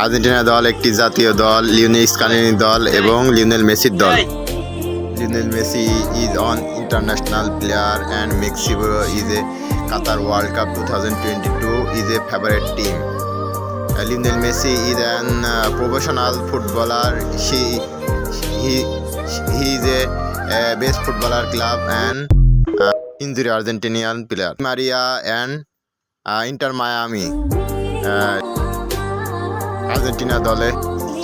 Argentina দল একটি জাতীয় দল, লিওনেল স্কালোনি দল এবং লিওনেল মেসির দল। Lionel Messi is an international player and Mexico is a Qatar World Cup 2022 is a favorite team. Lionel Messi is an professional footballer. He is a best footballer club and injury Argentinian player. Maria and Inter Miami. Argentina দলে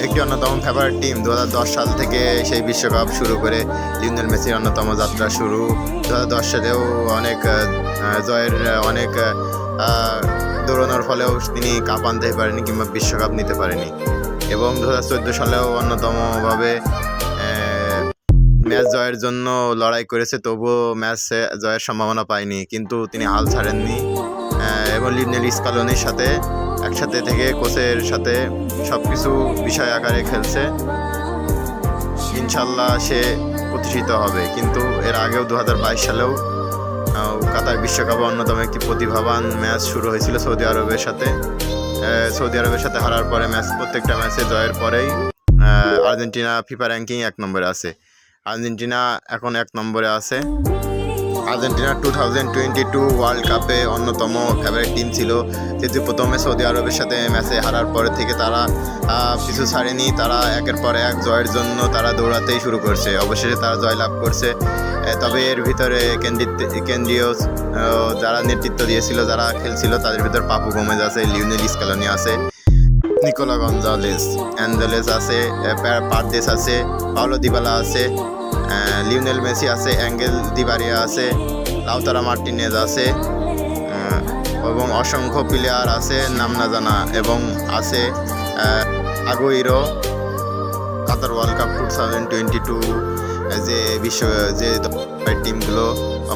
একটি অন্যতম favourite team. 2010 সাল থেকে সেই বিশ্বকাপ শুরু করে Lionel মেসির অন্যতম যাত্রা শুরু। 2010 সালেও অনেক জয়ের অনেক দৌড়ানোর ফলেও তিনি কাপ আনতে পারেনি কিংবা বিশ্বকাপ নিতে পারেনি, এবং 2014 সালেও অন্যতমভাবে ম্যাচ জয়ের জন্য লড়াই করেছে, তবুও ম্যাচ জয়ের সম্ভাবনা পায়নি, কিন্তু তিনি হাল ছাড়েননি এবং লিওনেল স্কালোনির সাথে একসাথে থেকে কোচের সাথে সব কিছু বিষয় আকারে খেলছে। ইনশাল্লাহ সে প্রতিষ্ঠিত হবে। কিন্তু এর আগেও 2022 সালেও কাতার বিশ্বকাপে অন্যতম একটি প্রতিভাবান ম্যাচ শুরু হয়েছিল সৌদি আরবের সাথে। সৌদি আরবের সাথে হারার পরে প্রত্যেকটা ম্যাচে জয়ের পরেই আর্জেন্টিনা ফিফা র্যাঙ্কিং 1 নম্বরে আছে। আর্জেন্টিনা এখন 1 নম্বরে আছে। আর্জেন্টিনা 2022 ওয়ার্ল্ড কাপে অন্যতম ফেভারিট টিম ছিল, যেহেতু প্রথমে সৌদি আরবের সাথে ম্যাচে হারার পরে থেকে তারা পিছু ছাড়েনি। তারা একের পর এক জয়ের জন্য তারা দৌড়াতেই শুরু করছে, অবশেষে তারা জয় লাভ করছে। তবে এর ভিতরে কেন্দ্রীয় যারা নেতৃত্ব দিয়েছিল, যারা খেলছিল, তাদের ভিতর পাপু গোমেজ আছে, লিওনেল স্কালোনি আছে, নিকোলা গঞ্জালেস অ্যাঞ্জেলেস আছে, পারদেস আছে, পাওলো দিবালা আছে, লিওনেল মেসি আছে, অ্যাঙ্গেল দি মারিয়া আছে, লাউতারো মার্টিনেজ আছে এবং অসংখ্য প্লেয়ার আছে নাম না জানা, এবং আছে আগুইরো। কাতার ওয়ার্ল্ড কাপ 2022 যে টিমগুলো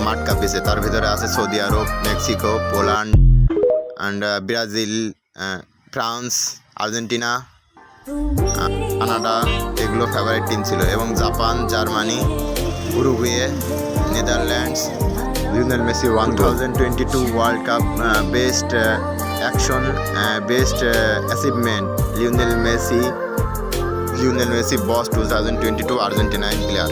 মাঠ কাঁপিয়েছে তার ভিতরে আছে Saudi Arab, Mexico, Poland and Brazil, France, Argentina, Canada, এগুলো ফেভারিট টিম ছিল, এবং Japan, Germany, Uruguay, Netherlands. Lionel Messi 2022 world cup best action, best achievement, Lionel Messi boss 2022 Argentinian player.